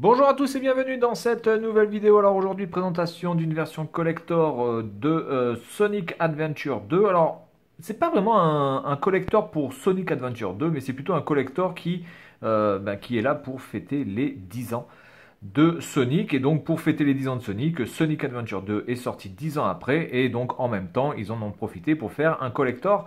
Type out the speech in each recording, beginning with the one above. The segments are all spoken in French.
Bonjour à tous et bienvenue dans cette nouvelle vidéo. Alors aujourd'hui, présentation d'une version collector de Sonic Adventure 2. Alors, c'est pas vraiment un collector pour Sonic Adventure 2, mais c'est plutôt un collector qui est là pour fêter les 10 ans de Sonic. Et donc, pour fêter les 10 ans de Sonic, Sonic Adventure 2 est sorti 10 ans après. Et donc, en même temps, ils en ont profité pour faire un collector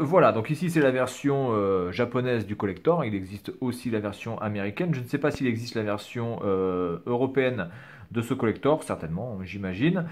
voilà, donc ici c'est la version japonaise du collector, il existe aussi la version américaine, je ne sais pas s'il existe la version européenne de ce collector, certainement, j'imagine.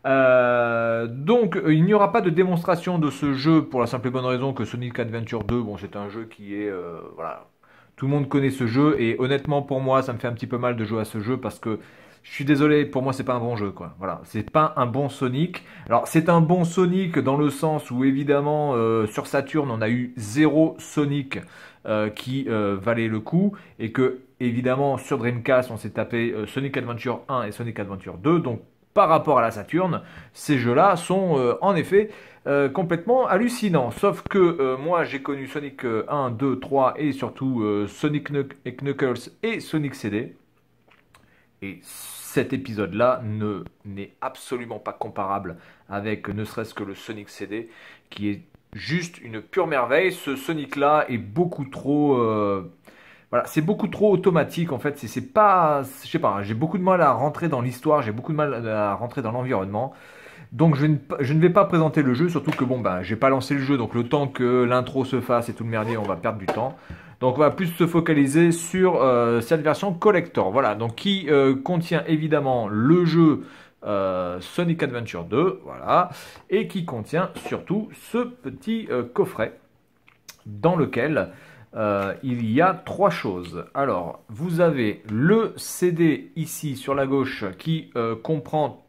Il n'y aura pas de démonstration de ce jeu pour la simple et bonne raison que Sonic Adventure 2, bon, c'est un jeu qui est, voilà, tout le monde connaît ce jeu et honnêtement pour moi ça me fait un petit peu mal de jouer à ce jeu parce que je suis désolé, pour moi c'est pas un bon jeu quoi. Voilà, c'est pas un bon Sonic. Alors c'est un bon Sonic dans le sens où évidemment sur Saturn on a eu zéro Sonic qui valait le coup et que évidemment sur Dreamcast on s'est tapé Sonic Adventure 1 et Sonic Adventure 2. Donc par rapport à la Saturn, ces jeux-là sont en effet complètement hallucinants. Sauf que moi j'ai connu Sonic 1, 2, 3 et surtout Sonic Knuckles et Sonic CD. Et cet épisode-là n'est absolument pas comparable avec ne serait-ce que le Sonic CD, qui est juste une pure merveille. Ce Sonic-là est beaucoup trop, voilà, c'est beaucoup trop automatique en fait. C'est pas, je sais pas, j'ai beaucoup de mal à rentrer dans l'histoire, j'ai beaucoup de mal à rentrer dans l'environnement. Donc je ne vais pas présenter le jeu, surtout que bon ben j'ai pas lancé le jeu, donc le temps que l'intro se fasse et tout le merdier, on va perdre du temps. Donc on va plus se focaliser sur cette version collector, voilà, donc qui contient évidemment le jeu Sonic Adventure 2, voilà, et qui contient surtout ce petit coffret dans lequel il y a trois choses. Alors, vous avez le CD ici sur la gauche qui comprend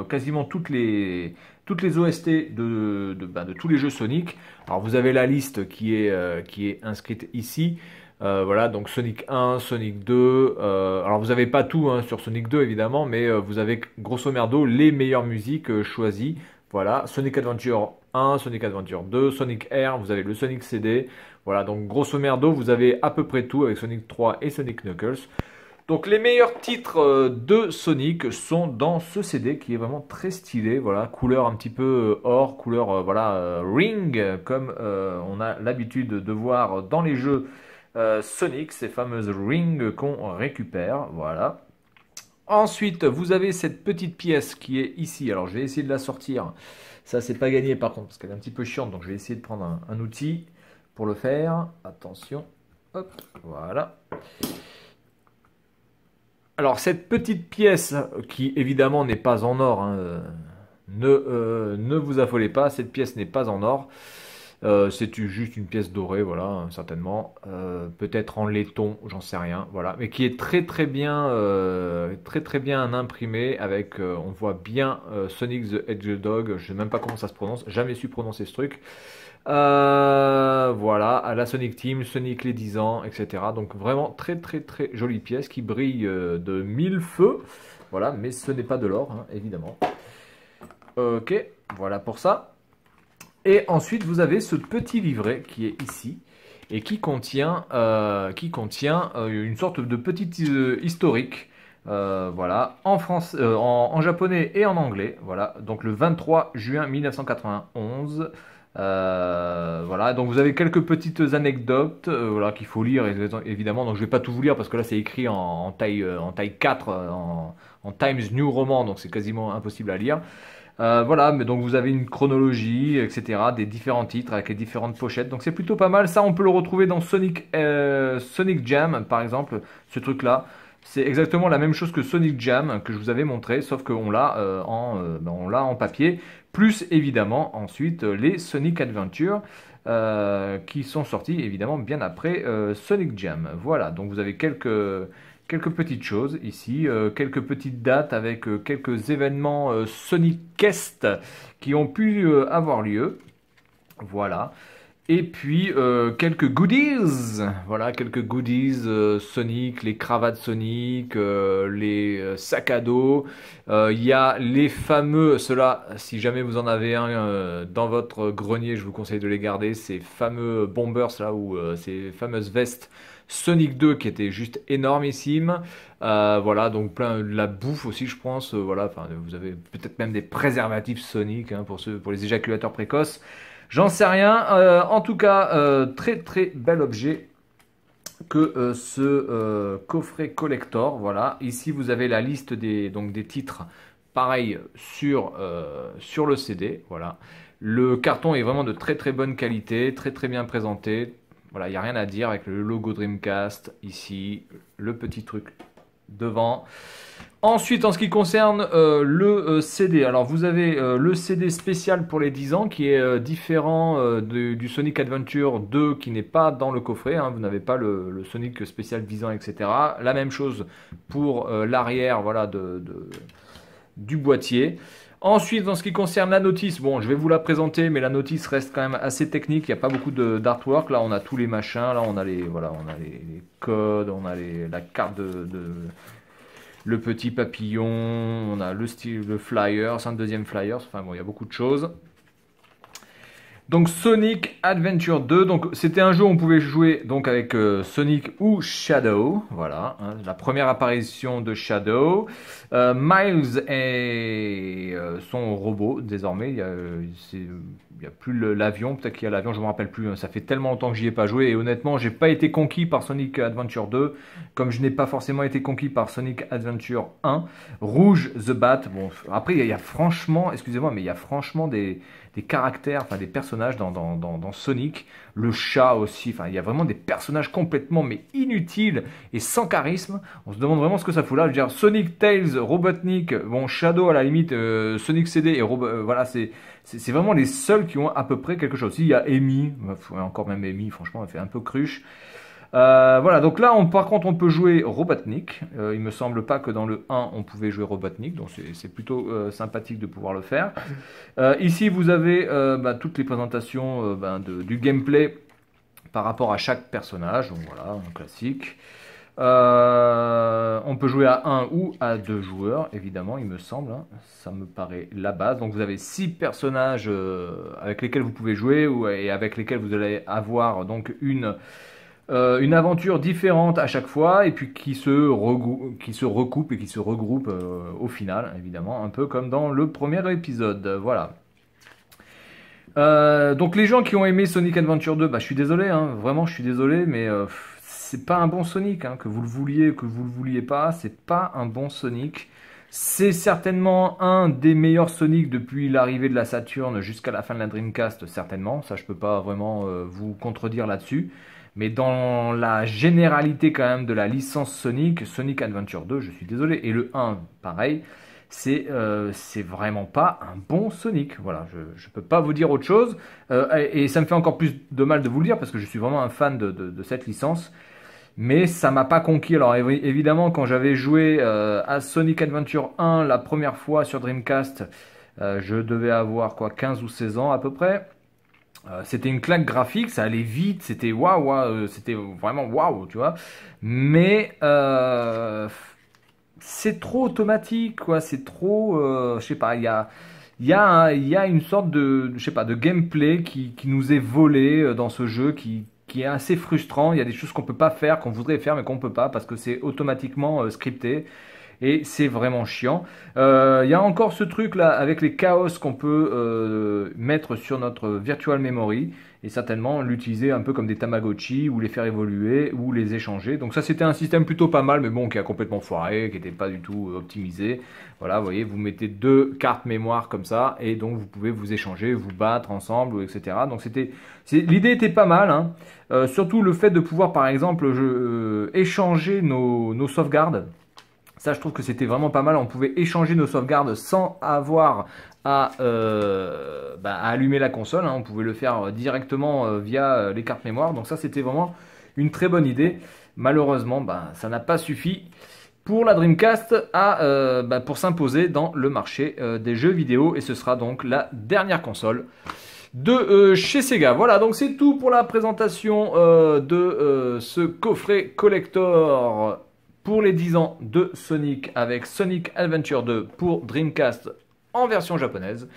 quasiment toutes les OST de tous les jeux Sonic. Alors, vous avez la liste qui est inscrite ici. Voilà, donc Sonic 1, Sonic 2. Alors, vous n'avez pas tout hein, sur Sonic 2 évidemment, mais vous avez grosso merdo les meilleures musiques choisies. Voilà, Sonic Adventure 1, Sonic Adventure 2, Sonic Air, vous avez le Sonic CD. Voilà, donc grosso merdo, vous avez à peu près tout avec Sonic 3 et Sonic Knuckles. Donc les meilleurs titres de Sonic sont dans ce CD qui est vraiment très stylé. Voilà, couleur un petit peu or, couleur ring, comme on a l'habitude de voir dans les jeux Sonic, ces fameuses rings qu'on récupère. Voilà. Ensuite, vous avez cette petite pièce qui est ici. Alors, je vais essayer de la sortir. Ça, c'est pas gagné par contre, parce qu'elle est un petit peu chiante. Donc, je vais essayer de prendre un outil pour le faire. Attention. Hop, voilà. Alors, cette petite pièce, qui évidemment n'est pas en or, hein, ne vous affolez pas, cette pièce n'est pas en or. C'est juste une pièce dorée, voilà, certainement. Peut-être en laiton, j'en sais rien, voilà. Mais qui est très très bien imprimé avec, on voit bien Sonic the Hedgehog. Je sais même pas comment ça se prononce, jamais su prononcer ce truc. Voilà, à la Sonic Team, Sonic les 10 ans, etc. Donc vraiment très très très jolie pièce qui brille de mille feux. Voilà, mais ce n'est pas de l'or, hein, évidemment. Ok, voilà pour ça. Et ensuite, vous avez ce petit livret qui est ici et qui contient une sorte de petit historique. Voilà, en japonais et en anglais. Voilà, donc le 23 juin 1991. Voilà, donc vous avez quelques petites anecdotes voilà, qu'il faut lire évidemment. Donc je vais pas tout vous lire parce que là c'est écrit en taille 4, en Times New Roman, donc c'est quasiment impossible à lire. Voilà, mais donc vous avez une chronologie, etc., des différents titres avec les différentes pochettes. Donc c'est plutôt pas mal. Ça, on peut le retrouver dans Sonic Jam, par exemple, ce truc-là. C'est exactement la même chose que Sonic Jam que je vous avais montré, sauf qu'on l'a on l'a en papier. Plus évidemment ensuite les Sonic Adventure qui sont sortis évidemment bien après Sonic Jam. Voilà, donc vous avez quelques petites choses ici, quelques petites dates avec quelques événements Sonic Quest qui ont pu avoir lieu. Voilà. Et puis quelques goodies, voilà, quelques goodies Sonic, les cravates Sonic, les sacs à dos. Il y a les fameux, ceux-là, si jamais vous en avez un dans votre grenier, je vous conseille de les garder, ces fameux bombers là, ou ces fameuses vestes Sonic 2 qui étaient juste énormissimes. Voilà, donc plein de la bouffe aussi, je pense. Voilà, enfin, vous avez peut-être même des préservatifs Sonic hein, pour les éjaculateurs précoces. J'en sais rien. En tout cas, très très bel objet que ce coffret collector. Voilà. Ici, vous avez la liste donc des titres. Pareil sur le CD. Voilà. Le carton est vraiment de très très bonne qualité, très très bien présenté. Voilà, il n'y a rien à dire avec le logo Dreamcast ici, le petit truc devant. Ensuite, en ce qui concerne le CD, alors vous avez le CD spécial pour les 10 ans qui est différent du Sonic Adventure 2 qui n'est pas dans le coffret, hein, vous n'avez pas le Sonic spécial 10 ans, etc. La même chose pour l'arrière voilà, du boîtier. Ensuite, en ce qui concerne la notice, bon, je vais vous la présenter, mais la notice reste quand même assez technique. Il n'y a pas beaucoup d'artwork. Là, on a tous les machins. Là, on a voilà, on a les codes, on a la carte le petit papillon, on a le flyer, c'est un deuxième flyer. Enfin bon, il y a beaucoup de choses. Donc Sonic Adventure 2, donc c'était un jeu où on pouvait jouer donc avec Sonic ou Shadow, voilà, hein, la première apparition de Shadow. Miles est son robot désormais, il y a plus l'avion, peut-être qu'il y a l'avion, je ne me rappelle plus, hein, ça fait tellement longtemps que j'y ai pas joué et honnêtement j'ai pas été conquis par Sonic Adventure 2, comme je n'ai pas forcément été conquis par Sonic Adventure 1. Rouge the Bat, bon après il y a franchement, excusez-moi, mais il y a franchement des caractères, enfin des personnages dans Sonic, le chat aussi, enfin il y a vraiment des personnages complètement mais inutiles et sans charisme. On se demande vraiment ce que ça fout là. Je veux dire Sonic, Tails, Robotnik, bon Shadow à la limite, Sonic CD et voilà c'est vraiment les seuls qui ont à peu près quelque chose. Si, il y a Amy, encore même Amy, franchement elle fait un peu cruche. Voilà, donc là, par contre, on peut jouer Robotnik. Il me semble pas que dans le 1, on pouvait jouer Robotnik, donc c'est plutôt sympathique de pouvoir le faire. Ici, vous avez toutes les présentations du gameplay par rapport à chaque personnage, donc voilà, un classique. On peut jouer à 1 ou à 2 joueurs, évidemment, il me semble. Hein. Ça me paraît la base. Donc vous avez 6 personnages avec lesquels vous pouvez jouer et avec lesquels vous allez avoir donc une aventure différente à chaque fois et puis qui se recoupe et qui se regroupe au final, évidemment, un peu comme dans le premier épisode. Voilà. Donc les gens qui ont aimé Sonic Adventure 2, je suis désolé, hein, vraiment je suis désolé, mais c'est pas un bon Sonic, hein, que vous le vouliez, que vous le vouliez pas, c'est pas un bon Sonic. C'est certainement un des meilleurs Sonic depuis l'arrivée de la Saturn jusqu'à la fin de la Dreamcast, certainement. Ça, je peux pas vraiment vous contredire là-dessus. Mais dans la généralité quand même de la licence Sonic, Sonic Adventure 2, je suis désolé, et le 1, pareil, c'est vraiment pas un bon Sonic. Voilà, je peux pas vous dire autre chose. Et ça me fait encore plus de mal de vous le dire parce que je suis vraiment un fan de cette licence. Mais ça m'a pas conquis. Alors évidemment, quand j'avais joué à Sonic Adventure 1 la première fois sur Dreamcast, je devais avoir quoi, 15 ou 16 ans à peu près. C'était une claque graphique, ça allait vite, c'était waouh, c'était vraiment waouh, tu vois. Mais c'est trop automatique, quoi. C'est trop, je sais pas. Il y a une sorte de, je sais pas, de gameplay qui nous est volé dans ce jeu, qui est assez frustrant. Il y a des choses qu'on peut pas faire, qu'on voudrait faire, mais qu'on peut pas parce que c'est automatiquement scripté. Et c'est vraiment chiant. Il y a encore ce truc là avec les chaos qu'on peut mettre sur notre virtual memory et certainement l'utiliser un peu comme des Tamagotchi ou les faire évoluer ou les échanger. Donc ça c'était un système plutôt pas mal mais bon qui a complètement foiré, qui n'était pas du tout optimisé. Voilà, vous voyez, vous mettez 2 cartes mémoire comme ça et donc vous pouvez vous échanger, vous battre ensemble, etc. Donc l'idée était pas mal, hein. Surtout le fait de pouvoir par exemple échanger nos sauvegardes. Ça, je trouve que c'était vraiment pas mal. On pouvait échanger nos sauvegardes sans avoir à allumer la console. Hein. On pouvait le faire directement via les cartes mémoire. Donc ça, c'était vraiment une très bonne idée. Malheureusement, ça n'a pas suffi pour la Dreamcast pour s'imposer dans le marché des jeux vidéo. Et ce sera donc la dernière console de chez Sega. Voilà, donc c'est tout pour la présentation de ce coffret collector pour les 10 ans de Sonic avec Sonic Adventure 2 pour Dreamcast en version japonaise.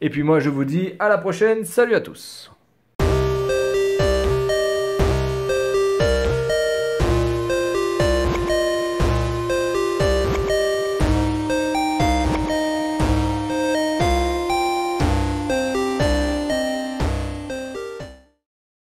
Et puis moi je vous dis à la prochaine, salut à tous.